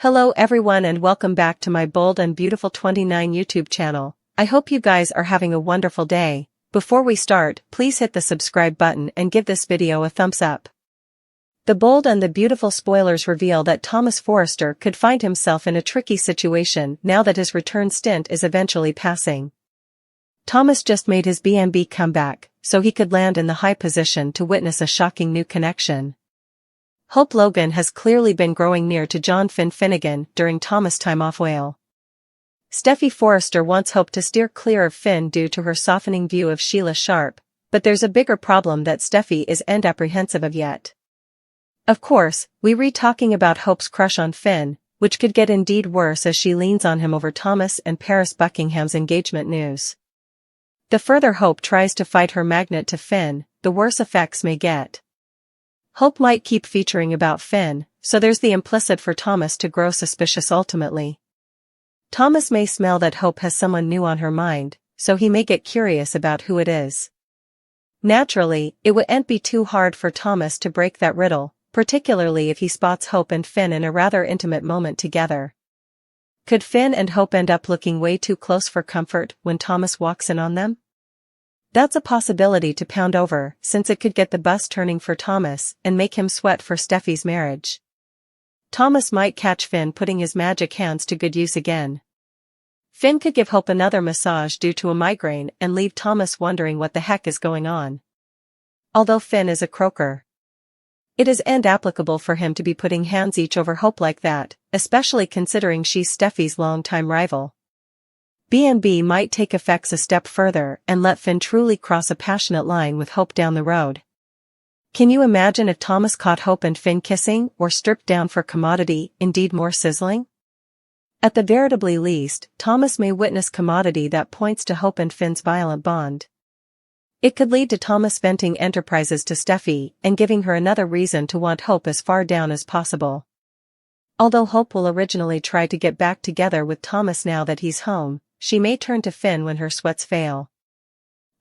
Hello everyone and welcome back to my Bold and Beautiful 29 YouTube channel. I hope you guys are having a wonderful day. Before we start, please hit the subscribe button and give this video a thumbs up. The Bold and the Beautiful spoilers reveal that Thomas Forrester could find himself in a tricky situation now that his return stint is eventually passing. Thomas just made his B&B comeback, so he could land in the high position to witness a shocking new connection. Hope Logan has clearly been growing near to John Finn Finnegan during Thomas' time off whale. Steffi Forrester wants Hope to steer clear of Finn due to her softening view of Sheila Sharp, but there's a bigger problem that Steffi isn't apprehensive of yet. Of course, we're talking about Hope's crush on Finn, which could get indeed worse as she leans on him over Thomas and Paris Buckingham's engagement news. The further Hope tries to fight her magnet to Finn, the worse effects may get. Hope might keep featuring about Finn, so there's the implicit for Thomas to grow suspicious ultimately. Thomas may smell that Hope has someone new on her mind, so he may get curious about who it is. Naturally, it wouldn't be too hard for Thomas to break that riddle, particularly if he spots Hope and Finn in a rather intimate moment together. Could Finn and Hope end up looking way too close for comfort when Thomas walks in on them? That's a possibility to pound over, since it could get the bus turning for Thomas and make him sweat for Steffi's marriage. Thomas might catch Finn putting his magic hands to good use again. Finn could give Hope another massage due to a migraine and leave Thomas wondering what the heck is going on. Although Finn is a croaker, it isn't applicable for him to be putting hands each over Hope like that, especially considering she's Steffi's longtime rival. B&B might take effects a step further and let Finn truly cross a passionate line with Hope down the road. Can you imagine if Thomas caught Hope and Finn kissing or stripped down for commodity, indeed more sizzling? At the veritably least, Thomas may witness commodity that points to Hope and Finn's violent bond. It could lead to Thomas venting enterprises to Steffi and giving her another reason to want Hope as far down as possible. Although Hope will originally try to get back together with Thomas now that he's home, she may turn to Finn when her sweats fail.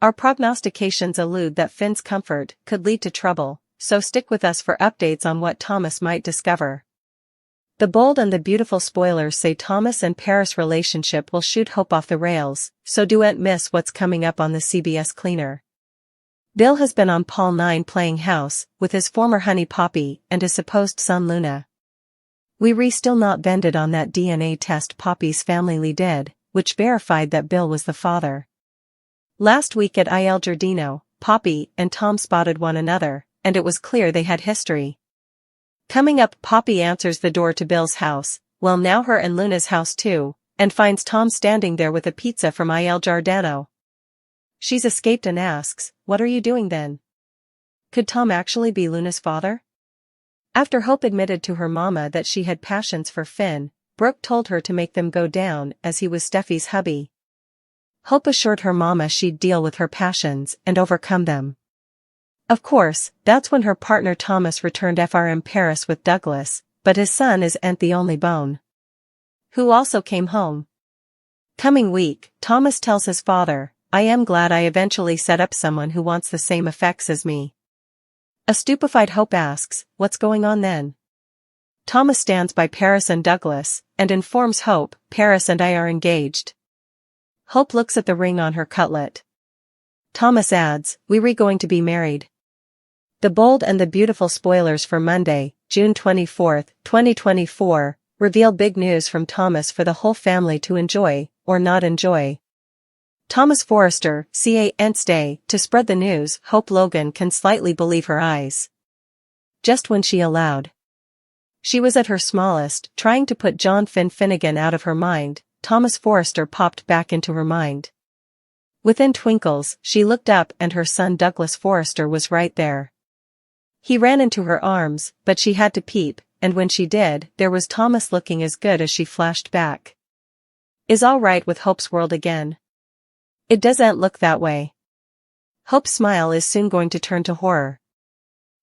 Our prognostications allude that Finn's comfort could lead to trouble, so stick with us for updates on what Thomas might discover. The Bold and the Beautiful spoilers say Thomas and Paris' relationship will shoot Hope off the rails, so don't miss what's coming up on the CBS Cleaner. Bill has been on Pall 9 playing house with his former honey Poppy and his supposed son Luna. We're still not vended on that DNA test Poppy's family did, which verified that Bill was the father. Last week at Il Giardino, Poppy and Tom spotted one another, and it was clear they had history. Coming up, Poppy answers the door to Bill's house, well now her and Luna's house too, and finds Tom standing there with a pizza from Il Giardino. She's escaped and asks, "What are you doing then?" Could Tom actually be Luna's father? After Hope admitted to her mama that she had passions for Finn, Brooke told her to make them go down as he was Steffi's hubby. Hope assured her mama she'd deal with her passions and overcome them. Of course, that's when her partner Thomas returned FRM Paris with Douglas, but his son isn't the only bone, who also came home. Coming week, Thomas tells his father, "I am glad I eventually set up someone who wants the same effects as me." A stupefied Hope asks, "What's going on then?" Thomas stands by Paris and Douglas, and informs Hope, "Paris and I are engaged." Hope looks at the ring on her cutlet. Thomas adds, "We're going to be married." The Bold and the Beautiful spoilers for Monday, June 24, 2024, reveal big news from Thomas for the whole family to enjoy, or not enjoy. Thomas Forrester, can't stay to spread the news. Hope Logan can slightly believe her eyes. Just when she allowed. She was at her smallest, trying to put John Finn Finnegan out of her mind, Thomas Forrester popped back into her mind. Within twinkles, she looked up and her son Douglas Forrester was right there. He ran into her arms, but she had to peep, and when she did, there was Thomas looking as good as she flashed back. Is all right with Hope's world again? It doesn't look that way. Hope's smile is soon going to turn to horror.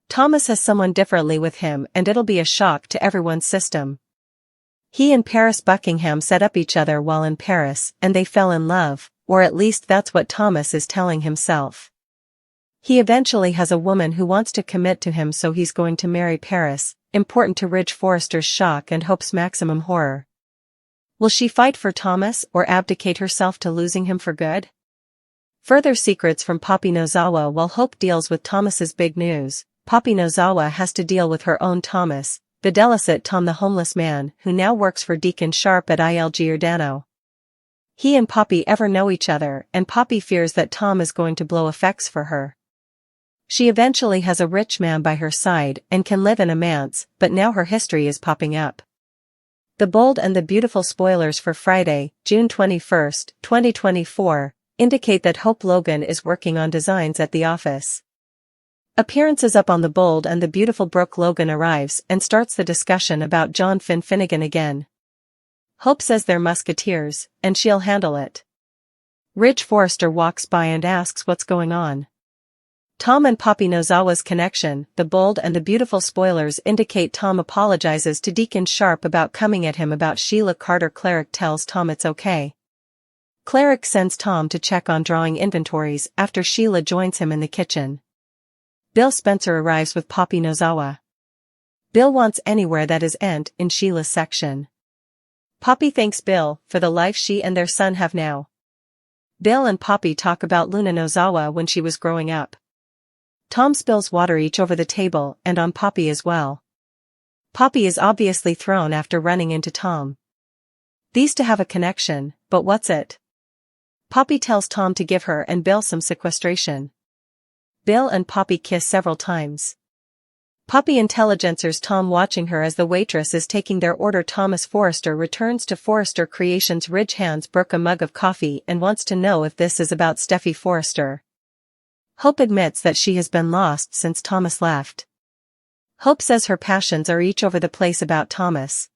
Thomas has someone differently with him and it'll be a shock to everyone's system. He and Paris Buckingham set up each other while in Paris and they fell in love, or at least that's what Thomas is telling himself. He eventually has a woman who wants to commit to him, so he's going to marry Paris, important to Ridge Forrester's shock and Hope's maximum horror. Will she fight for Thomas or abdicate herself to losing him for good? Further secrets from Poppy Nozawa. While Hope deals with Thomas's big news, Poppy Nozawa has to deal with her own Thomas, the delicate Tom, the homeless man who now works for Deacon Sharp at Il Giardino. He and Poppy ever know each other, and Poppy fears that Tom is going to blow effects for her. She eventually has a rich man by her side and can live in a manse, but now her history is popping up. The Bold and the Beautiful spoilers for Friday, June 21, 2024, indicate that Hope Logan is working on designs at the office. Appearances up on The Bold and the Beautiful. Brooke Logan arrives and starts the discussion about John Finnegan again. Hope says they're musketeers, and she'll handle it. Ridge Forrester walks by and asks what's going on. Tom and Poppy Nozawa's connection. The Bold and the Beautiful spoilers indicate Tom apologizes to Deacon Sharp about coming at him about Sheila Carter. Cleric tells Tom it's okay. Cleric sends Tom to check on drawing inventories after Sheila joins him in the kitchen. Bill Spencer arrives with Poppy Nozawa. Bill wants anywhere that is "ent" in Sheila's section. Poppy thanks Bill for the life she and their son have now. Bill and Poppy talk about Luna Nozawa when she was growing up. Tom spills water each over the table and on Poppy as well. Poppy is obviously thrown after running into Tom. These two have a connection, but what's it? Poppy tells Tom to give her and Bill some sequestration. Bill and Poppy kiss several times. Poppy intelligences Tom watching her as the waitress is taking their order. Thomas Forrester returns to Forrester Creations. Ridge hands Brooke a mug of coffee and wants to know if this is about Steffi Forrester. Hope admits that she has been lost since Thomas left. Hope says her passions are each over the place about Thomas.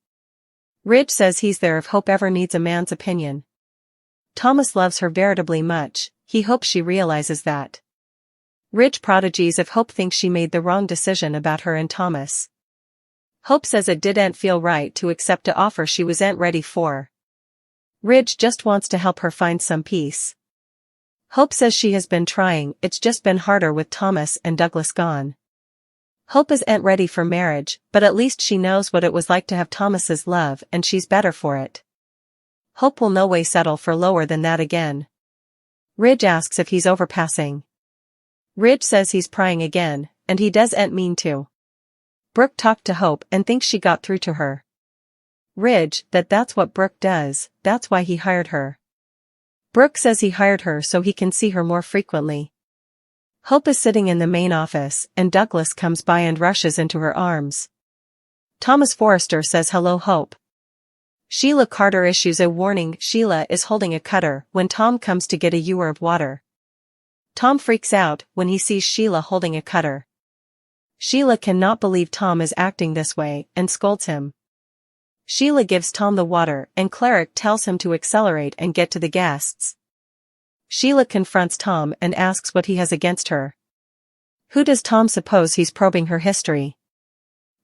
Ridge says he's there if Hope ever needs a man's opinion. Thomas loves her veritably much, he hopes she realizes that. Ridge prodigies if Hope thinks she made the wrong decision about her and Thomas. Hope says it didn't feel right to accept a offer she wasn't ready for. Ridge just wants to help her find some peace. Hope says she has been trying, it's just been harder with Thomas and Douglas gone. Hope isn't ready for marriage, but at least she knows what it was like to have Thomas's love and she's better for it. Hope will no way settle for lower than that again. Ridge asks if he's overpassing. Ridge says he's prying again, and he doesn't mean to. Brooke talked to Hope and thinks she got through to her. Ridge, that's what Brooke does, that's why he hired her. Brooke says he hired her so he can see her more frequently. Hope is sitting in the main office, and Douglas comes by and rushes into her arms. Thomas Forrester says hello Hope. Sheila Carter issues a warning. Sheila is holding a cutter when Tom comes to get a ewer of water. Tom freaks out when he sees Sheila holding a cutter. Sheila cannot believe Tom is acting this way and scolds him. Sheila gives Tom the water and Cleric tells him to accelerate and get to the guests. Sheila confronts Tom and asks what he has against her. Who does Tom suppose he's probing her history?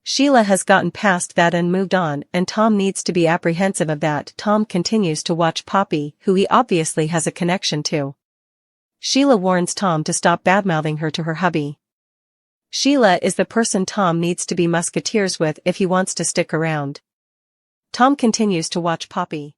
Sheila has gotten past that and moved on, and Tom needs to be apprehensive of that. Tom continues to watch Poppy, who he obviously has a connection to. Sheila warns Tom to stop badmouthing her to her hubby. Sheila is the person Tom needs to be musketeers with if he wants to stick around. Tom continues to watch Poppy.